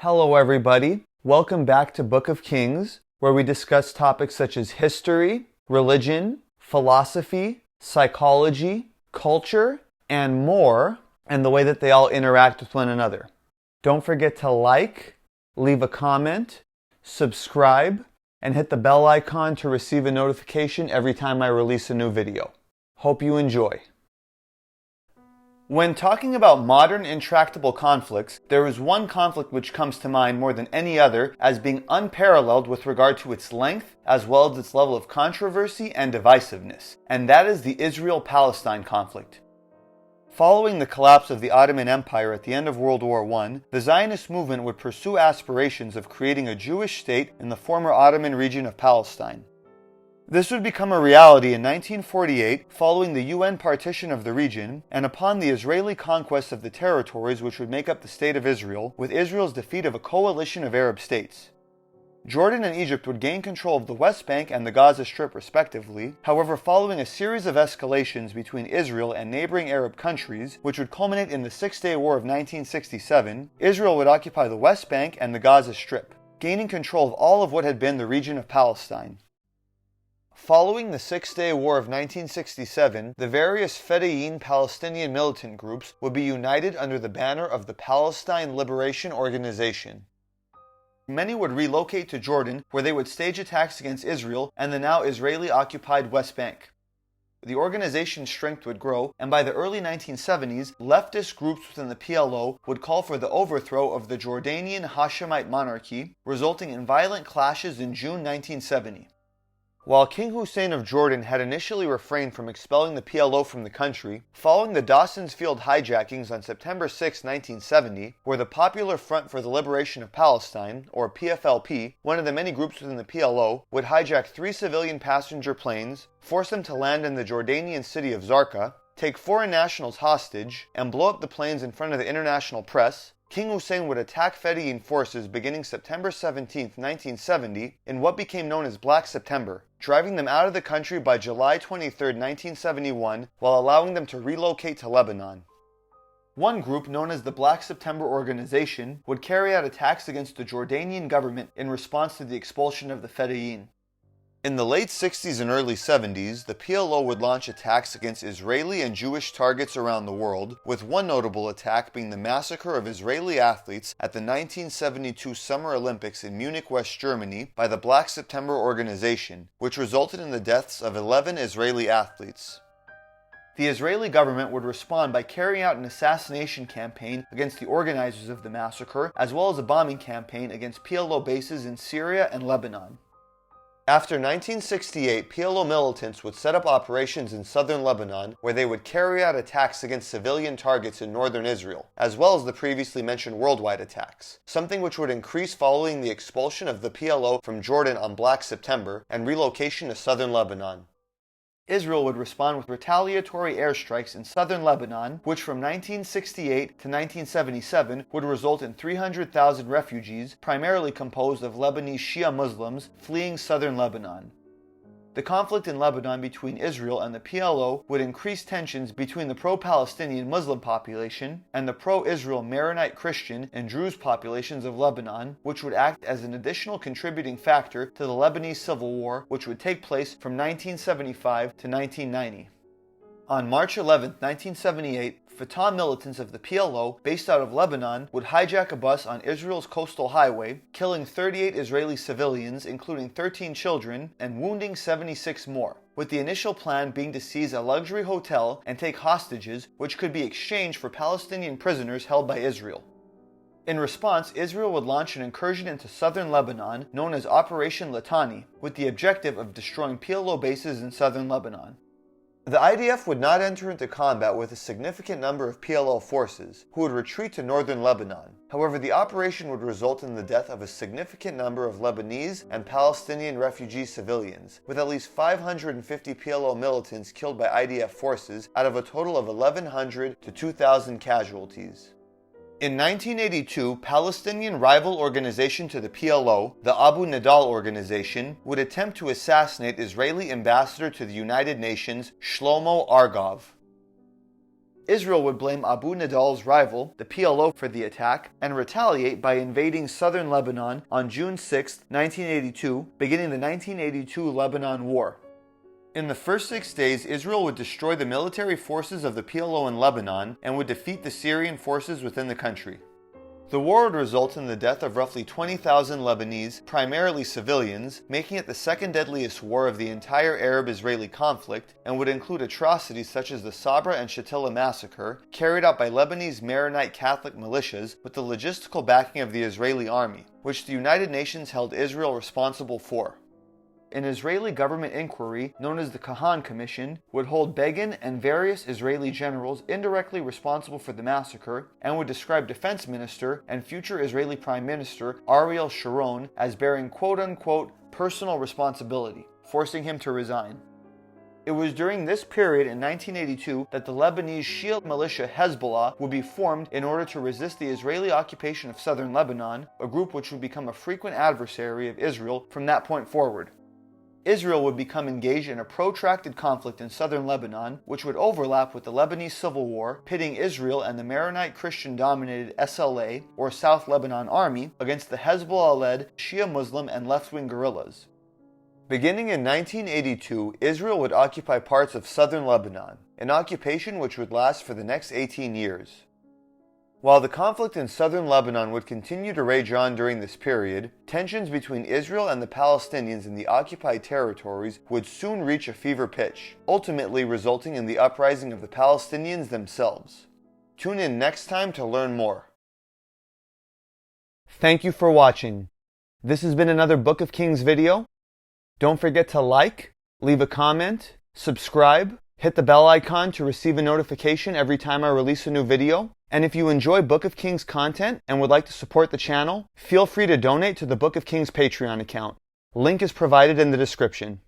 Hello everybody, welcome back to Book of Kings, where we discuss topics such as history, religion, philosophy, psychology, culture, and more, and the way that they all interact with one another. Don't forget to like, leave a comment, subscribe, and hit the bell icon to receive a notification every time I release a new video. Hope you enjoy. When talking about modern intractable conflicts, there is one conflict which comes to mind more than any other as being unparalleled with regard to its length as well as its level of controversy and divisiveness, and that is the Israel Palestine conflict. Following the collapse of the Ottoman Empire at the end of World War I, the Zionist movement would pursue aspirations of creating a Jewish state in the former Ottoman region of Palestine. This would become a reality in 1948 following the UN partition of the region and upon the Israeli conquest of the territories which would make up the State of Israel, with Israel's defeat of a coalition of Arab states. Jordan and Egypt would gain control of the West Bank and the Gaza Strip respectively. However, following a series of escalations between Israel and neighboring Arab countries, which would culminate in the Six-Day War of 1967, Israel would occupy the West Bank and the Gaza Strip, gaining control of all of what had been the region of Palestine. Following the Six-Day War of 1967, the various Fedayeen Palestinian militant groups would be united under the banner of the Palestine Liberation Organization. Many would relocate to Jordan, where they would stage attacks against Israel and the now Israeli-occupied West Bank. The organization's strength would grow, and by the early 1970s, leftist groups within the PLO would call for the overthrow of the Jordanian Hashemite monarchy, resulting in violent clashes in June 1970. While King Hussein of Jordan had initially refrained from expelling the PLO from the country, following the Dawson's Field hijackings on September 6, 1970, where the Popular Front for the Liberation of Palestine, or PFLP, one of the many groups within the PLO, would hijack 3 civilian passenger planes, force them to land in the Jordanian city of Zarqa, take foreign nationals hostage, and blow up the planes in front of the international press, King Hussein would attack Fedayeen forces beginning September 17, 1970, in what became known as Black September, driving them out of the country by July 23, 1971, while allowing them to relocate to Lebanon. One group, known as the Black September Organization, would carry out attacks against the Jordanian government in response to the expulsion of the Fedayeen. In the late 60s and early 70s, the PLO would launch attacks against Israeli and Jewish targets around the world, with one notable attack being the massacre of Israeli athletes at the 1972 Summer Olympics in Munich, West Germany by the Black September Organization, which resulted in the deaths of 11 Israeli athletes. The Israeli government would respond by carrying out an assassination campaign against the organizers of the massacre, as well as a bombing campaign against PLO bases in Syria and Lebanon. After 1968, PLO militants would set up operations in southern Lebanon where they would carry out attacks against civilian targets in northern Israel, as well as the previously mentioned worldwide attacks, something which would increase following the expulsion of the PLO from Jordan on Black September and relocation to southern Lebanon. Israel would respond with retaliatory airstrikes in southern Lebanon, which from 1968 to 1977 would result in 300,000 refugees, primarily composed of Lebanese Shia Muslims, fleeing southern Lebanon. The conflict in Lebanon between Israel and the PLO would increase tensions between the pro-Palestinian Muslim population and the pro-Israel Maronite Christian and Druze populations of Lebanon, which would act as an additional contributing factor to the Lebanese Civil War, which would take place from 1975 to 1990. On March 11, 1978, Fatah militants of the PLO, based out of Lebanon, would hijack a bus on Israel's coastal highway, killing 38 Israeli civilians, including 13 children, and wounding 76 more, with the initial plan being to seize a luxury hotel and take hostages, which could be exchanged for Palestinian prisoners held by Israel. In response, Israel would launch an incursion into southern Lebanon, known as Operation Litani, with the objective of destroying PLO bases in southern Lebanon. The IDF would not enter into combat with a significant number of PLO forces, who would retreat to northern Lebanon. However, the operation would result in the death of a significant number of Lebanese and Palestinian refugee civilians, with at least 550 PLO militants killed by IDF forces out of a total of 1,100 to 2,000 casualties. In 1982, Palestinian rival organization to the PLO, the Abu Nidal organization, would attempt to assassinate Israeli ambassador to the United Nations, Shlomo Argov. Israel would blame Abu Nidal's rival, the PLO, for the attack and retaliate by invading southern Lebanon on June 6, 1982, beginning the 1982 Lebanon War. In the first 6 days, Israel would destroy the military forces of the PLO in Lebanon and would defeat the Syrian forces within the country. The war would result in the death of roughly 20,000 Lebanese, primarily civilians, making it the second deadliest war of the entire Arab-Israeli conflict, and would include atrocities such as the Sabra and Shatila massacre, carried out by Lebanese Maronite Catholic militias with the logistical backing of the Israeli army, which the United Nations held Israel responsible for. An Israeli government inquiry, known as the Kahan Commission, would hold Begin and various Israeli generals indirectly responsible for the massacre, and would describe Defense Minister and future Israeli Prime Minister Ariel Sharon as bearing quote-unquote personal responsibility, forcing him to resign. It was during this period in 1982 that the Lebanese Shia militia Hezbollah would be formed in order to resist the Israeli occupation of southern Lebanon, a group which would become a frequent adversary of Israel from that point forward. Israel would become engaged in a protracted conflict in southern Lebanon, which would overlap with the Lebanese Civil War, pitting Israel and the Maronite Christian-dominated SLA, or South Lebanon Army, against the Hezbollah-led Shia Muslim and left-wing guerrillas. Beginning in 1982, Israel would occupy parts of southern Lebanon, an occupation which would last for the next 18 years. While the conflict in southern Lebanon would continue to rage on during this period, tensions between Israel and the Palestinians in the occupied territories would soon reach a fever pitch, ultimately resulting in the uprising of the Palestinians themselves. Tune in next time to learn more. Thank you for watching. This has been another Book of Kings video. Don't forget to like, leave a comment, subscribe, hit the bell icon to receive a notification every time I release a new video. And if you enjoy Book of Kings content and would like to support the channel, feel free to donate to the Book of Kings Patreon account. Link is provided in the description.